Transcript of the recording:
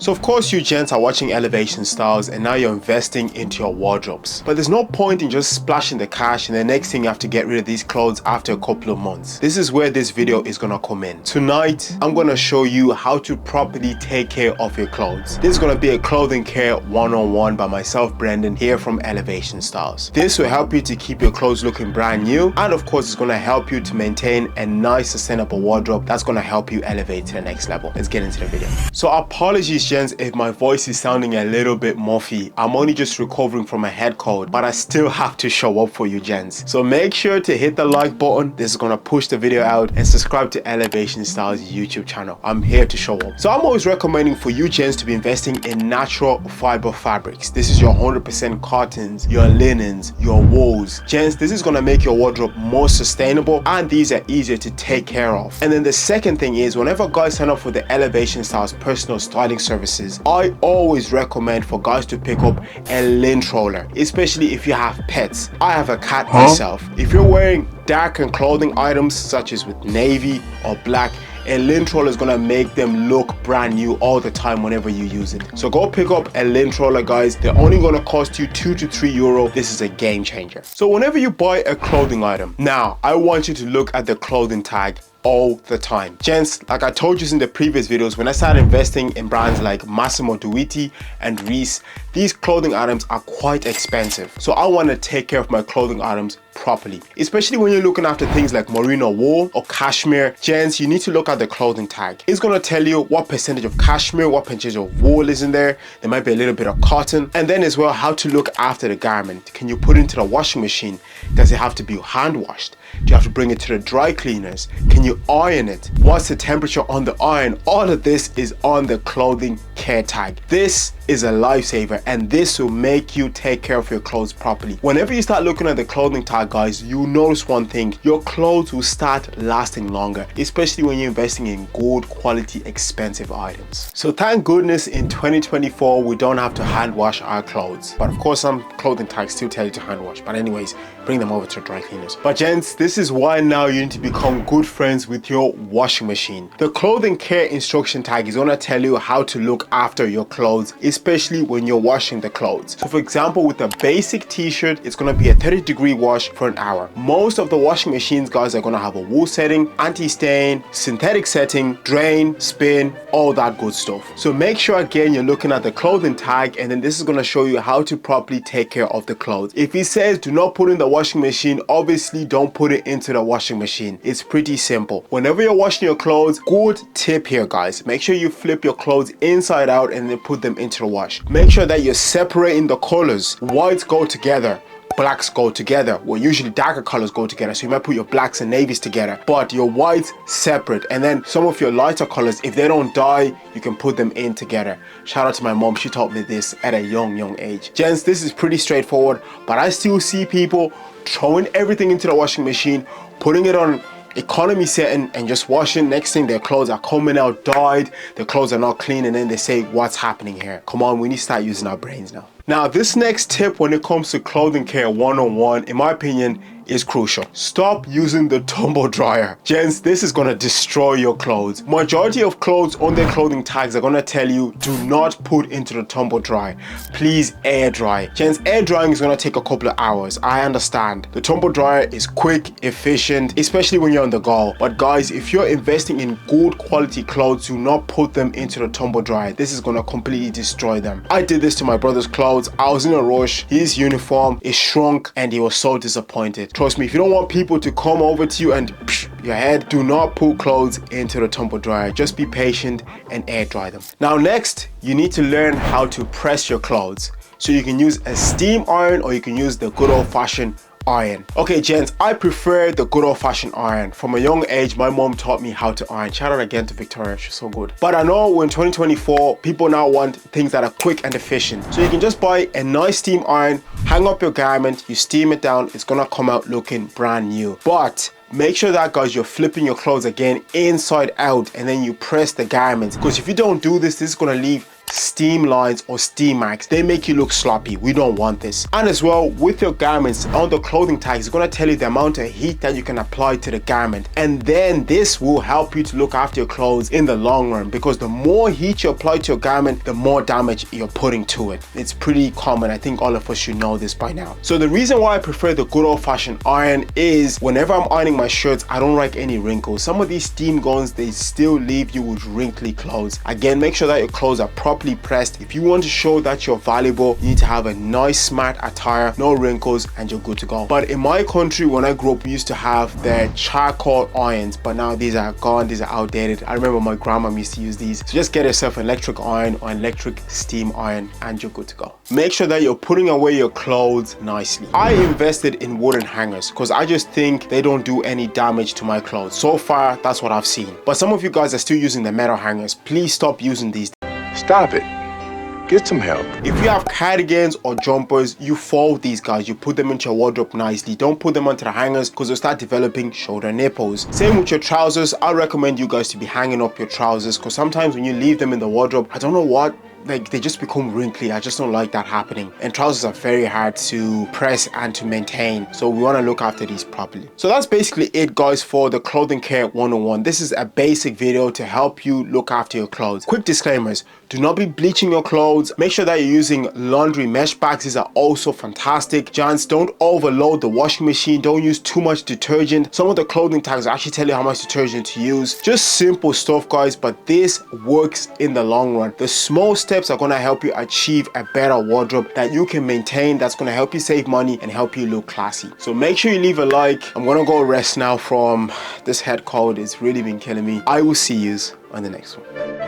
So of course you gents are watching Elevation Styles and now you're investing into your wardrobes. But there's no point in just splashing the cash and the next thing you have to get rid of these clothes after a couple of months. This is where this video is gonna come in. Tonight, I'm gonna show you how to properly take care of your clothes. This is gonna be a clothing care one-on-one by myself, Brendan, here from Elevation Styles. This will help you to keep your clothes looking brand new, and of course it's gonna help you to maintain a nice sustainable wardrobe that's gonna help you elevate to the next level. Let's get into the video. So apologies gents if my voice is sounding a little bit muffy. I'm only just recovering from a head cold, but I still have to show up for you gents. So make sure to hit the like button. This is gonna push the video out, and subscribe to Elevation Styles YouTube channel. I'm here to show up. So I'm always recommending for you gents to be investing in natural fiber fabrics. This is your 100% cottons, your linens, your wools. Gents, this is gonna make your wardrobe more sustainable, and these are easier to take care of. And then the second thing is, whenever guys sign up for the Elevation Styles personal styling services, I always recommend for guys to pick up a lint roller, especially if you have pets. I have a cat myself. If you're wearing darker clothing items such as with navy or black, a lint roller is gonna make them look brand new all the time whenever you use it. So go pick up a lint roller guys. They're only gonna cost you €2 to €3. This is a game changer. So whenever you buy a clothing item, now I want you to look at the clothing tag all the time. Gents, like I told you in the previous videos, when I started investing in brands like Massimo Dutti and Reese, these clothing items are quite expensive. So I want to take care of my clothing items properly, especially when you're looking after things like merino wool or cashmere. Gents, you need to look at the clothing tag. It's going to tell you what percentage of cashmere, what percentage of wool is in there. There might be a little bit of cotton, and then as well how to look after the garment. Can you put it into the washing machine? Does it have to be hand washed? Do you have to bring it to the dry cleaners? Can you iron it? What's the temperature on the iron? All of this is on the clothing care tag. This is a lifesaver, and this will make you take care of your clothes properly. Whenever you start looking at the clothing tag guys, you'll notice one thing: your clothes will start lasting longer, especially when you're investing in good quality expensive items. So thank goodness in 2024 we don't have to hand wash our clothes, but of course some clothing tags still tell you to hand wash, but anyways, bring them over to dry cleaners. But gents, this is why now you need to become good friends with your washing machine. The clothing care instruction tag is going to tell you how to look after your clothes, especially when you're washing the clothes. So for example, with a basic t-shirt, it's going to be a 30-degree wash for an hour. Most of the washing machines guys are going to have a wool setting, anti-stain, synthetic setting, drain, spin, all that good stuff. So make sure again you're looking at the clothing tag, and then this is going to show you how to properly take care of the clothes. If it says do not put in the washing machine, obviously don't put it into the washing machine. It's pretty simple. Whenever you're washing your clothes, good tip here guys, make sure you flip your clothes inside out and then put them into the wash. Make sure that you're separating the colors. Whites go together, blacks go together. Well, usually darker colors go together, so you might put your blacks and navies together, but your whites separate. And then some of your lighter colors, if they don't dye, you can put them in together. Shout out to my mom, she taught me this at a young age. Gents, this is pretty straightforward, but I still see people throwing everything into the washing machine, putting it on economy setting and just washing. Next thing, their clothes are coming out dyed, their clothes are not clean, and then they say, what's happening here? Come on, we need to start using our brains now. Now, this next tip when it comes to clothing care one-on-one, in my opinion, is crucial. Stop using the tumble dryer. Gents, this is gonna destroy your clothes. Majority of clothes on their clothing tags are gonna tell you do not put into the tumble dryer. Please air dry. Gents, air drying is gonna take a couple of hours. I understand. The tumble dryer is quick, efficient, especially when you're on the go. But guys, if you're investing in good quality clothes, do not put them into the tumble dryer. This is gonna completely destroy them. I did this to my brother's clothes. I was in a rush. His uniform is shrunk and he was so disappointed. Trust me, if you don't want people to come over to you and your head, do not put clothes into the tumble dryer. Just be patient and air dry them. Now next, you need to learn how to press your clothes. So you can use a steam iron or you can use the good old-fashioned iron. Okay gents, I prefer the good old-fashioned iron. From a young age, my mom taught me how to iron. Shout out again to Victoria, she's so good. But I know in 2024 people now want things that are quick and efficient, so you can just buy a nice steam iron, hang up your garment, you steam it down, it's gonna come out looking brand new. But make sure that guys, you're flipping your clothes again inside out, and then you press the garments, because if you don't do this, this is gonna leave steam lines or steam marks. They make you look sloppy. We don't want this. And as well, with your garments, on the clothing tags, it's going to tell you the amount of heat that you can apply to the garment, and then this will help you to look after your clothes in the long run, because the more heat you apply to your garment, the more damage you're putting to it. It's pretty common. I think all of us should know this by now. So the reason why I prefer the good old-fashioned iron is whenever I'm ironing my shirts, I don't like any wrinkles. Some of these steam guns, they still leave you with wrinkly clothes. Again, make sure that your clothes are properly pressed. If you want to show that you're valuable, you need to have a nice smart attire, no wrinkles, and you're good to go. But in my country, when I grew up, we used to have the charcoal irons, but now these are gone, these are outdated. I remember my grandma used to use these. So just get yourself an electric iron or an electric steam iron and you're good to go. Make sure that you're putting away your clothes nicely. I invested in wooden hangers because I just think they don't do any damage to my clothes. So far, that's what I've seen. But some of you guys are still using the metal hangers. Please stop using these. Stop it. Get some help. If you have cardigans or jumpers, you fold these guys. You put them into your wardrobe nicely. Don't put them onto the hangers because they'll start developing shoulder nipples. Same with your trousers. I recommend you guys to be hanging up your trousers because sometimes when you leave them in the wardrobe, I don't know what, like they just become wrinkly. I just don't like that happening, and trousers are very hard to press and to maintain, so we want to look after these properly. So that's basically it, guys, for the clothing care 101. This is a basic video to help you look after your clothes. Quick disclaimers: do not be bleaching your clothes. Make sure that you're using laundry mesh bags. These are also fantastic. Gents, don't overload the washing machine. Don't use too much detergent. Some of the clothing tags actually tell you how much detergent to use. Just simple stuff, guys, but this works in the long run. The small steps are going to help you achieve a better wardrobe that you can maintain, that's going to help you save money and help you look classy. So make sure you leave a like. I'm going to go rest now from this head cold. It's really been killing me. I will see you on the next one.